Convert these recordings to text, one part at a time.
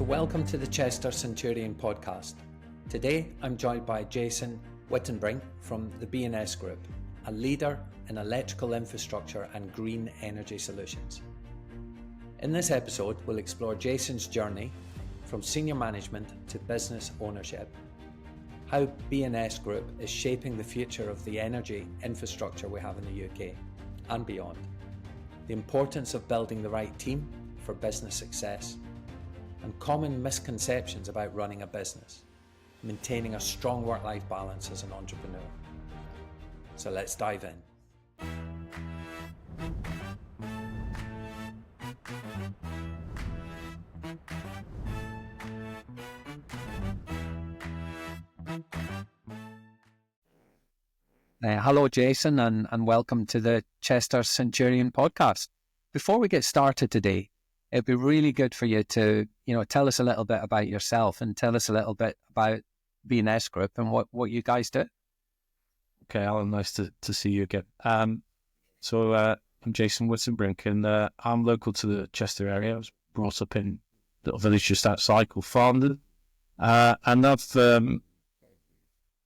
So welcome to the Chester Centurion podcast. Today I'm joined by Jason Wittenbrink from the B&S Group, a leader in electrical infrastructure and green energy solutions. In this episode we'll explore Jason's journey from senior management to business ownership, how B&S Group is shaping the future of the energy infrastructure we have in the UK and beyond, the importance of building the right team for business success, and common misconceptions about running a business, maintaining a strong work-life balance as an entrepreneur. So let's dive in. Hello, Jason, and welcome to the Chester Centurion podcast. Before we get started today, it'd be really good for you to, tell us a little bit about yourself and tell us a little bit about B&S Group and what you guys do. Okay, Alan, nice to see you again. I'm Jason Wittenbrink, and I'm local to the Chester area. I was brought up in a little village just outside called Farndon, and I've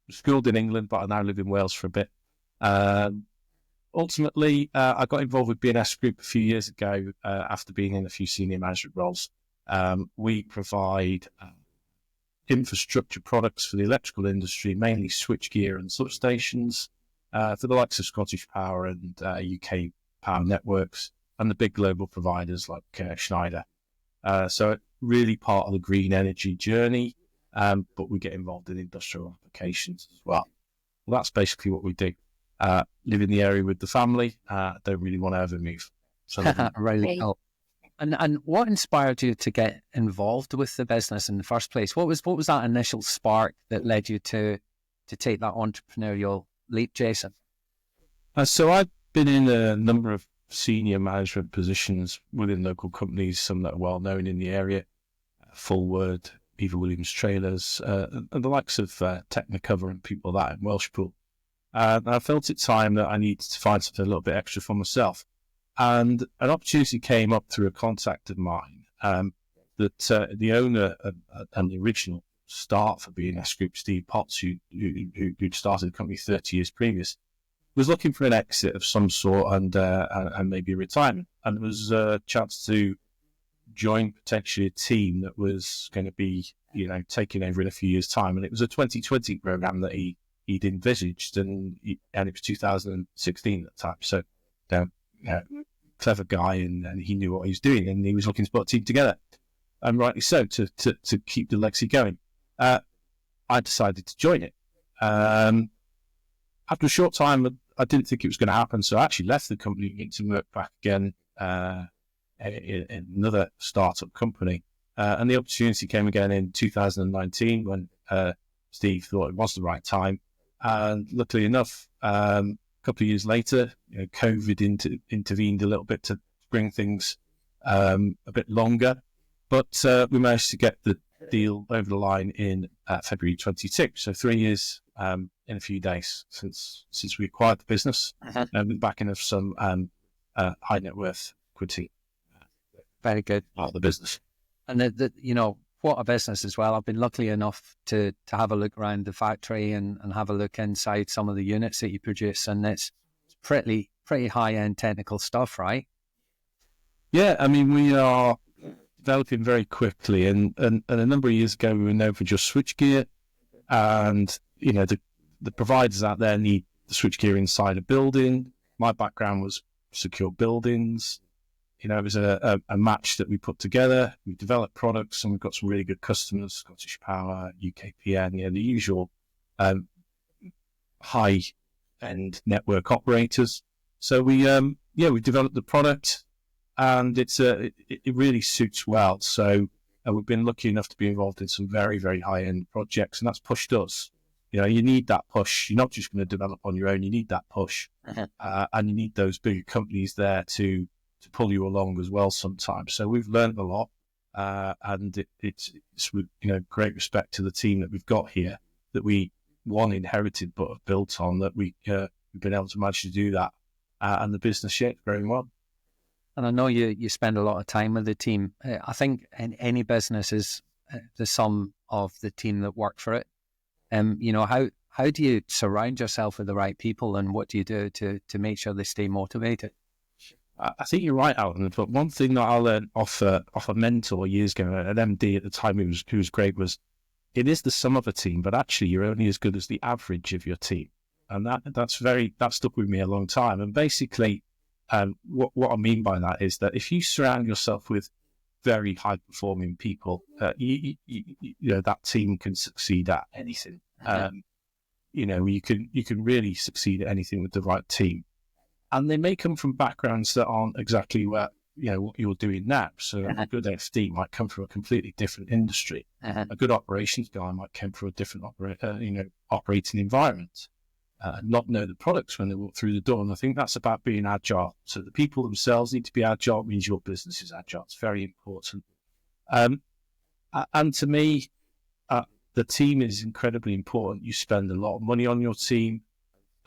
schooled in England, but I now live in Wales for a bit. Ultimately, I got involved with B&S Group a few years ago after being in a few senior management roles. We provide infrastructure products for the electrical industry, mainly switchgear and substations, for the likes of Scottish Power and UK Power Networks, and the big global providers like Schneider. So really part of the green energy journey, but we get involved in industrial applications as well. Well, that's basically what we do. Live in the area with the family. Don't really want to ever move. So really cool. And what inspired you to get involved with the business in the first place? What was that initial spark that led you to take that entrepreneurial leap, Jason? So I've been in a number of senior management positions within local companies, some that are well known in the area, Fullword, Beaver Williams Trailers, and the likes of Technicover and people like that in Welshpool. And I felt it time that I needed to find something a little bit extra for myself. And an opportunity came up through a contact of mine that the owner and the original start for B&S Group, Steve Potts, who'd started the company 30 years previous, was looking for an exit of some sort and maybe a retirement. And there was a chance to join potentially a team that was going to be, taking over in a few years' time. And it was a 2020 program that he'd envisaged, and it was 2016 at the time. So, clever guy, and he knew what he was doing, and he was looking to put a team together, and rightly so, to keep the legacy going. I decided to join it. After a short time, I didn't think it was going to happen, so I actually left the company to work back again in another startup company, and the opportunity came again in 2019 when Steve thought it was the right time. And luckily enough, a couple of years later, COVID intervened a little bit to bring things a bit longer. But we managed to get the deal over the line in February 26. So 3 years in a few days since we acquired the business, with the backing of some high net worth equity. Very good. Part of the business. And what a business as well. I've been lucky enough to have a look around the factory and have a look inside some of the units that you produce, and it's pretty high-end technical stuff, right? Yeah, I mean, we are developing very quickly, and a number of years ago we were known for just switchgear, and the providers out there need the switchgear inside a building. My background was secure buildings. It was a match that we put together. We developed products, and we've got some really good customers: Scottish Power, UKPN, the usual high-end network operators. So we developed the product, and it really suits well. So we've been lucky enough to be involved in some very, very high-end projects, and that's pushed us. You need that push. You're not just going to develop on your own. You need that push, and you need those bigger companies there to pull you along as well sometimes. So we've learned a lot, and it's with great respect to the team that we've got here, that we inherited but have built on, that we've been able to manage to do that, and the business yet growing well. And I know you spend a lot of time with the team. I think in any business is the sum of the team that work for it. How do you surround yourself with the right people, and what do you do to make sure they stay motivated? I think you're right, Alan. But one thing that I learned off a mentor years ago, an MD at the time who was great, was it is the sum of a team, but actually you're only as good as the average of your team, and that stuck with me a long time. And basically, what I mean by that is that if you surround yourself with very high performing people, you know that team can succeed at anything. You can really succeed at anything with the right team. And they may come from backgrounds that aren't exactly what you're doing now. So a good FD might come from a completely different industry. A good operations guy might come from a different operating environment, not know the products when they walk through the door. And I think that's about being agile. So the people themselves need to be agile. It means your business is agile. It's very important. And to me, the team is incredibly important. You spend a lot of money on your team,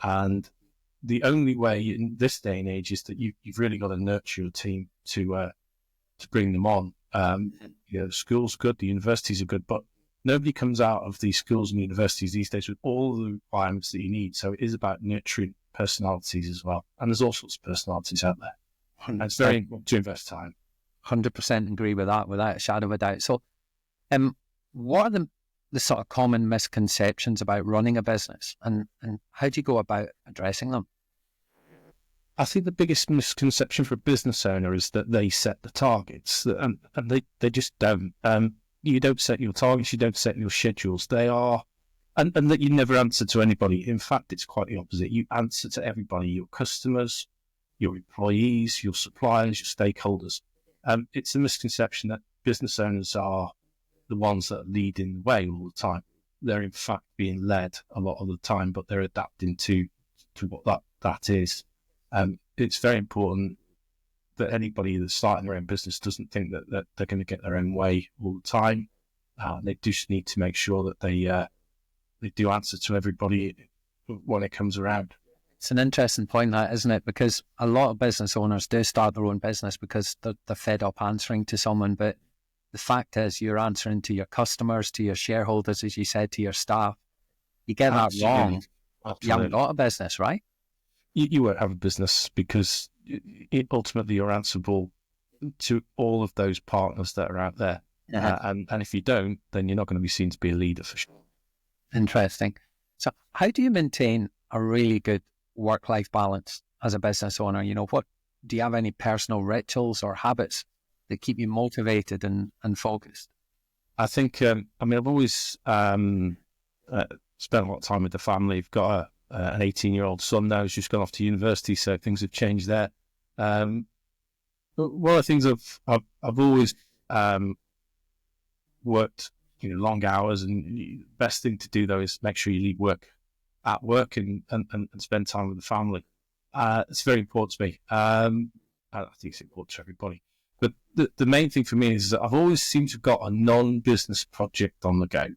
and the only way in this day and age is that you've really got to nurture your team to bring them on. The school's good, the universities are good, but nobody comes out of these schools and universities these days with all the requirements that you need. So it is about nurturing personalities as well. And there's all sorts of personalities out there. And it's very important to invest time. 100% agree with that, without a shadow of a doubt. So what are the sort of common misconceptions about running a business, and how do you go about addressing them? I think the biggest misconception for a business owner is that they set the targets, and they just don't. You don't set your targets, you don't set your schedules. They are, and that you never answer to anybody. In fact, it's quite the opposite. You answer to everybody, your customers, your employees, your suppliers, your stakeholders. It's a misconception that business owners are the ones that are leading the way all the time. They're in fact being led a lot of the time, but they're adapting to what that is. It's very important that anybody that's starting their own business doesn't think that they're going to get their own way all the time. They just need to make sure that they do answer to everybody when it comes around. It's an interesting point, that, isn't it? Because a lot of business owners do start their own business because they're fed up answering to someone, but the fact is you're answering to your customers, to your shareholders, as you said, to your staff. You get that wrong, you haven't got a business, right? You won't have a business because ultimately you're answerable to all of those partners that are out there. And if you don't, then you're not going to be seen to be a leader for sure. Interesting. So how do you maintain a really good work-life balance as a business owner? What do you have, any personal rituals or habits that keep you motivated and focused? I think, I've always spent a lot of time with the family. I've got an 18-year-old son now who's just gone off to university, so things have changed there. One of the things I've always worked long hours, and the best thing to do though is make sure you leave work at work and spend time with the family. It's very important to me. I think it's important to everybody. But the main thing for me is that I've always seemed to have got a non-business project on the go.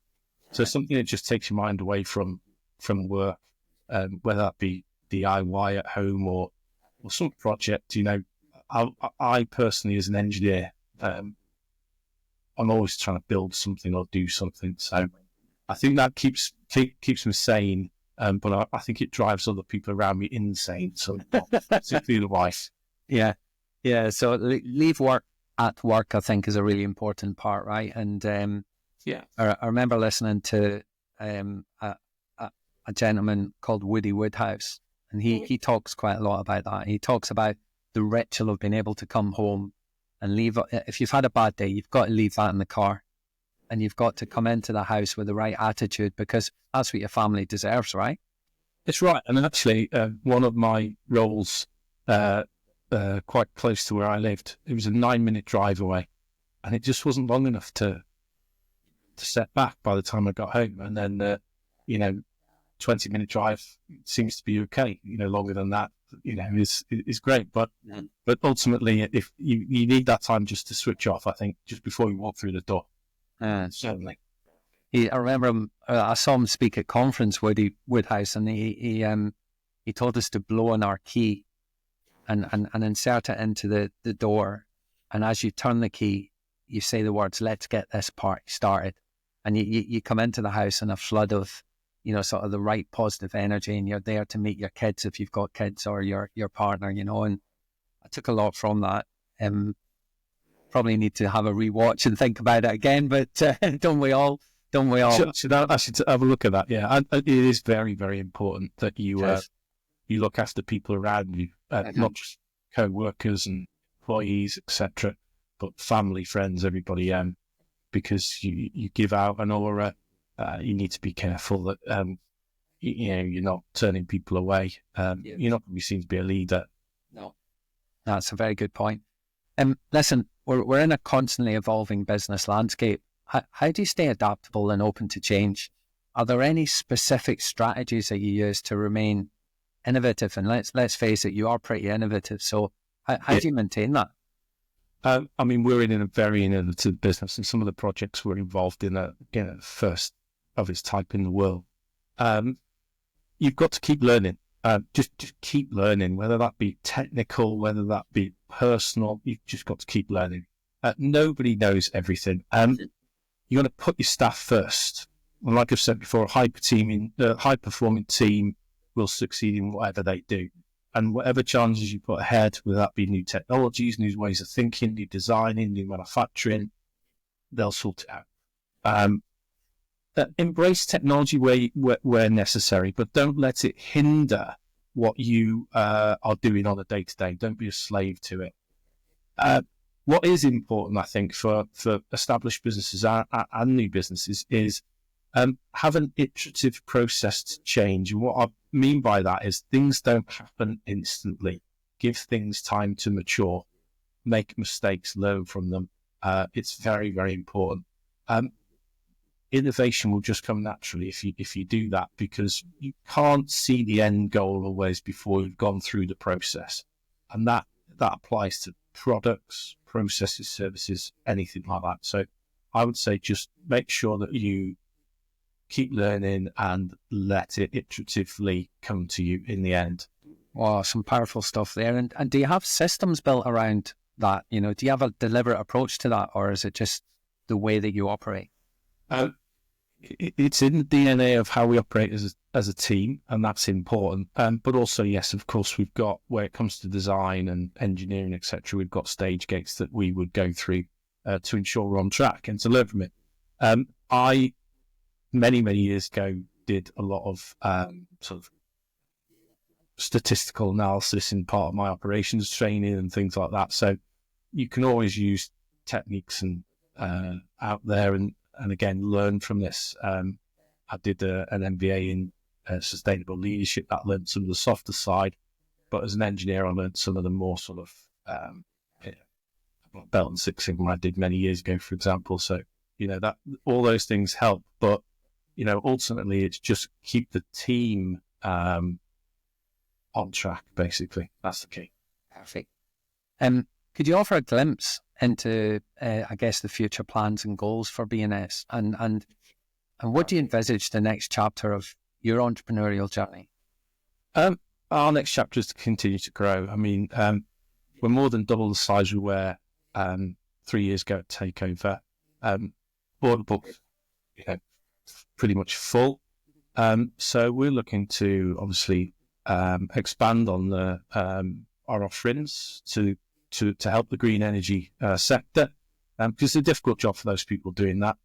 So something that just takes your mind away from work, whether that be DIY at home or some project. I personally, as an engineer, I'm always trying to build something or do something. So I think that keeps me sane. But I think it drives other people around me insane. So particularly the wife. Yeah, so leave work at work, I think, is a really important part, right? And I remember listening to a gentleman called Woody Woodhouse, and he talks quite a lot about that. He talks about the ritual of being able to come home and leave. If you've had a bad day, you've got to leave that in the car, and you've got to come into the house with the right attitude, because that's what your family deserves, right? It's right. And actually, one of my roles, quite close to where I lived, it was a 9-minute drive away, and it just wasn't long enough to set back by the time I got home. And then 20-minute drive seems to be okay. Longer than that is great, but ultimately if you need that time just to switch off, I think, just before you walk through the door. Certainly. I remember him, I saw him speak at conference, Woodhouse, and he told us to blow on our key and insert it into the door. And as you turn the key, you say the words, "Let's get this party started." And you come into the house in a flood of, sort of the right positive energy, and you're there to meet your kids if you've got kids, or your partner, and I took a lot from that. Probably need to have a rewatch and think about it again, but don't we all? I should have a look at that. Yeah, and it is very, very important that you look after people around you, not just co-workers and employees, etc., but family, friends, everybody. Because you give out an aura, you need to be careful that you're not turning people away. You're not going to be seen to be a leader. No, that's a very good point. Listen, we're in a constantly evolving business landscape. How do you stay adaptable and open to change? Are there any specific strategies that you use to remain innovative? And let's face it, you are pretty innovative. So how do you maintain that? We're in a very innovative business, and some of the projects we're involved in are first of its type in the world. You've got to keep learning. Just keep learning, whether that be technical, whether that be personal. You've just got to keep learning. Nobody knows everything. You got to put your staff first. And like I've said before, a high-performing team will succeed in whatever they do. And whatever challenges you put ahead, whether that be new technologies, new ways of thinking, new designing, new manufacturing, they'll sort it out. Embrace technology where necessary, but don't let it hinder what you are doing on a day-to-day. Don't be a slave to it. What is important, I think, for established businesses and new businesses is have an iterative process to change. And what I mean by that is things don't happen instantly. Give things time to mature, make mistakes, learn from them. It's very, very important. Innovation will just come naturally if you do that, because you can't see the end goal always before you've gone through the process. And that applies to products, processes, services, anything like that. So I would say just make sure that you keep learning and let it iteratively come to you in the end. Wow, some powerful stuff there. And do you have systems built around that? Do you have a deliberate approach to that, or is it just the way that you operate? It's in the DNA of how we operate as a team, and that's important. But also, yes, of course, we've got, where it comes to design and engineering, etc., we've got stage gates that we would go through to ensure we're on track and to learn from it. I, many, many years ago, did a lot of sort of statistical analysis in part of my operations training and things like that. So you can always use techniques and out there and again, learn from this. I did an MBA in sustainable leadership. That learned some of the softer side, but as an engineer, I learned some of the more sort of belt and Six Sigma I did many years ago, for example. So, that all those things help, but, ultimately it's just keep the team on track, basically. That's the key. Perfect. Could you offer a glimpse into, I guess, the future plans and goals for B&S, and what do you envisage the next chapter of your entrepreneurial journey? Our next chapter is to continue to grow. We're more than double the size we were 3 years ago at takeover. Order book, pretty much full. So we're looking to obviously expand on our offerings to help the green energy sector, because it's a difficult job for those people doing that.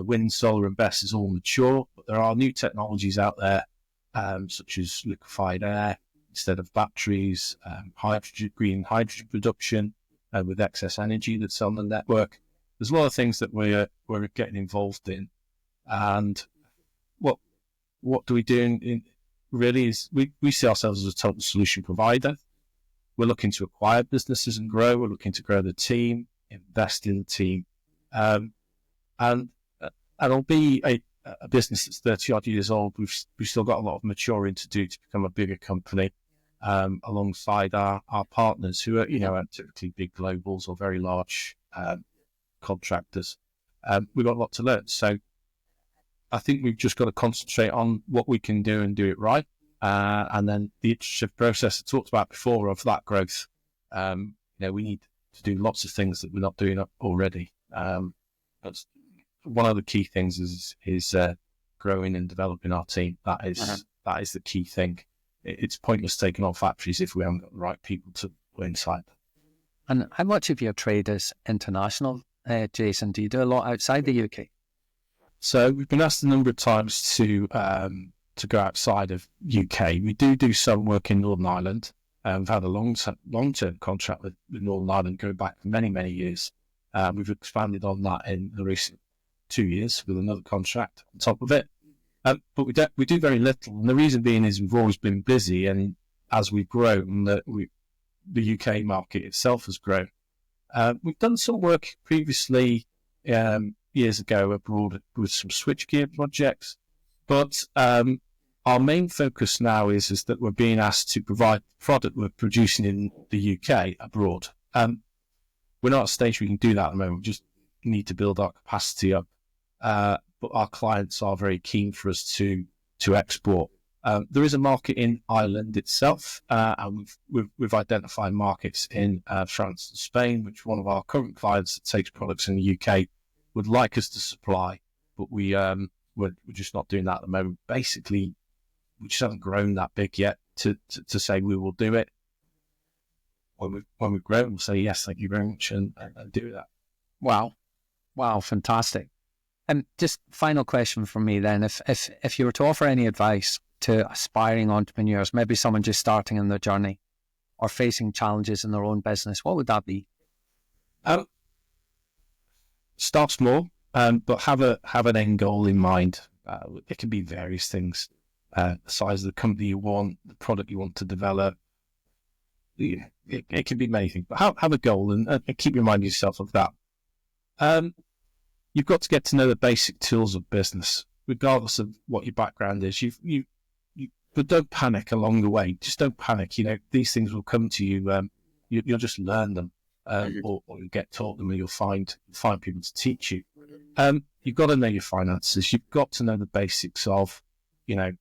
Wind, solar and BESS is all mature, but there are new technologies out there, such as liquefied air instead of batteries, green hydrogen production with excess energy that's on the network. There's a lot of things that we're getting involved in. And what do we do really is we see ourselves as a total solution provider. We're looking to acquire businesses and grow. We're looking to grow the team, invest in the team. And it'll be a business that's 30 odd years old. We've still got a lot of maturing to do to become a bigger company, alongside our partners who are, are typically big globals or very large contractors. We've got a lot to learn. So I think we've just got to concentrate on what we can do and do it right. And then the iterative process I talked about before of that growth. We need to do lots of things that we're not doing already. That's one of the key things is growing and developing our team. That is the key thing. It's pointless taking on factories if we haven't got the right people to go inside. And how much of your trade is international, Jason? Do you do a lot outside the UK? So we've been asked a number of times to go outside of UK. We do some work in Northern Ireland. We've had a long-term contract with Northern Ireland going back many, many years. We've expanded on that in the recent 2 years with another contract on top of it. But we do very little. And the reason being is we've always been busy. And as we've grown, the UK market itself has grown. We've done some work previously years ago abroad with some switchgear projects. But our main focus now is that we're being asked to provide product we're producing in the UK abroad. We're not at a stage we can do that at the moment. We just need to build our capacity up. But our clients are very keen for us to export. There is a market in Ireland itself, and we've identified markets in France and Spain, which one of our current clients that takes products in the UK would like us to supply, but we're just not doing that at the moment. Basically, we just haven't grown that big yet to say we will do it. When we've grown, we'll say yes, thank you very much, and do that. Wow, fantastic. And just final question from me then, if you were to offer any advice to aspiring entrepreneurs, maybe someone just starting in their journey or facing challenges in their own business, what would that be? Start small, but have an end goal in mind. It can be various things. The size of the company you want, the product you want to develop. It can be many things, but have a goal and keep reminding yourself of that. You've got to get to know the basic tools of business, regardless of what your background is. But don't panic along the way. Just don't panic. These things will come to you. You'll just learn them, or you'll get taught them, or you'll find people to teach you. You've got to know your finances. You've got to know the basics of,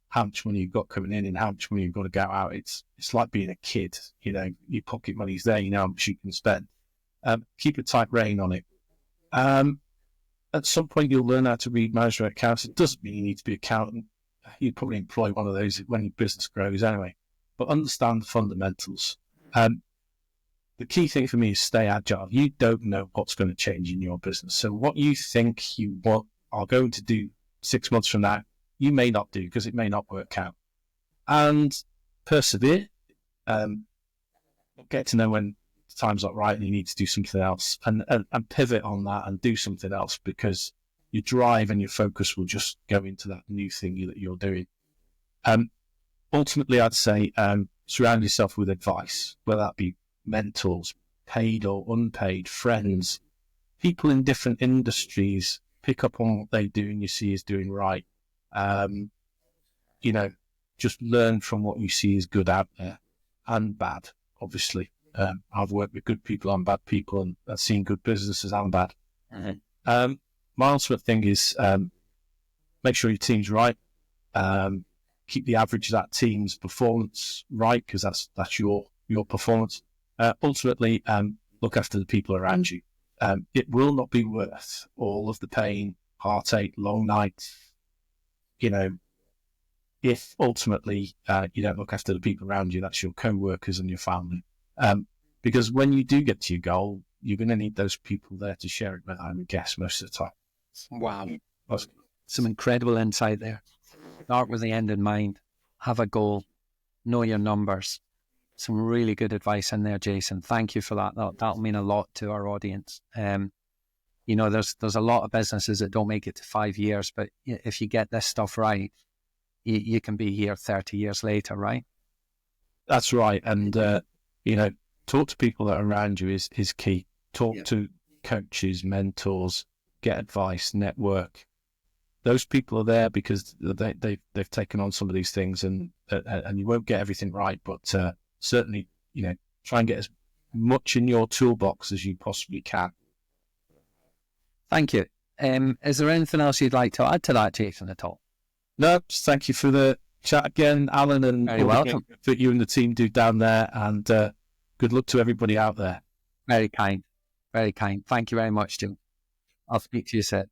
how much money you've got coming in and how much money you've got to go out. It's like being a kid. Your pocket money's there. You know how much you can spend. Keep a tight rein on it. At some point, you'll learn how to read management accounts. It doesn't mean you need to be an accountant. You'd probably employ one of those when your business grows anyway. But understand the fundamentals. The key thing for me is stay agile. You don't know what's going to change in your business. So what you think you are going to do 6 months from now, you may not do because it may not work out. And persevere. Get to know when the time's not right and you need to do something else, and pivot on that and do something else, because your drive and your focus will just go into that new thing that you're doing. Ultimately, I'd say surround yourself with advice, whether that be mentors, paid or unpaid, friends, people in different industries. Pick up on what they do and you see is doing right. Just learn from what you see is good out there and bad, obviously. I've worked with good people and bad people, and I've seen good businesses and bad. Mm-hmm. My ultimate thing is make sure your team's right. Keep the average of that team's performance right, because that's your performance. Ultimately, look after the people around you. It will not be worth all of the pain, heartache, long nights, if ultimately you don't look after the people around you. That's your co-workers and your family. Because when you do get to your goal, you're going to need those people there to share it with, I would guess, most of the time. Wow. Some incredible insight there. Start with the end in mind. Have a goal. Know your numbers. Some really good advice in there, Jason. Thank you for that. That'll mean a lot to our audience. There's a lot of businesses that don't make it to 5 years, but if you get this stuff right, you can be here 30 years later, right? That's right. And, talk to people that are around you is key. Talk to coaches, mentors, get advice, network. Those people are there because they've taken on some of these things, and you won't get everything right, but certainly, try and get as much in your toolbox as you possibly can. Thank you. Is there anything else you'd like to add to that, Jason, at all? No, just thank you for the chat again, Alan, and Very welcome. that you and the team do down there. And good luck to everybody out there. Very kind. Very kind. Thank you very much, Jim. I'll speak to you soon.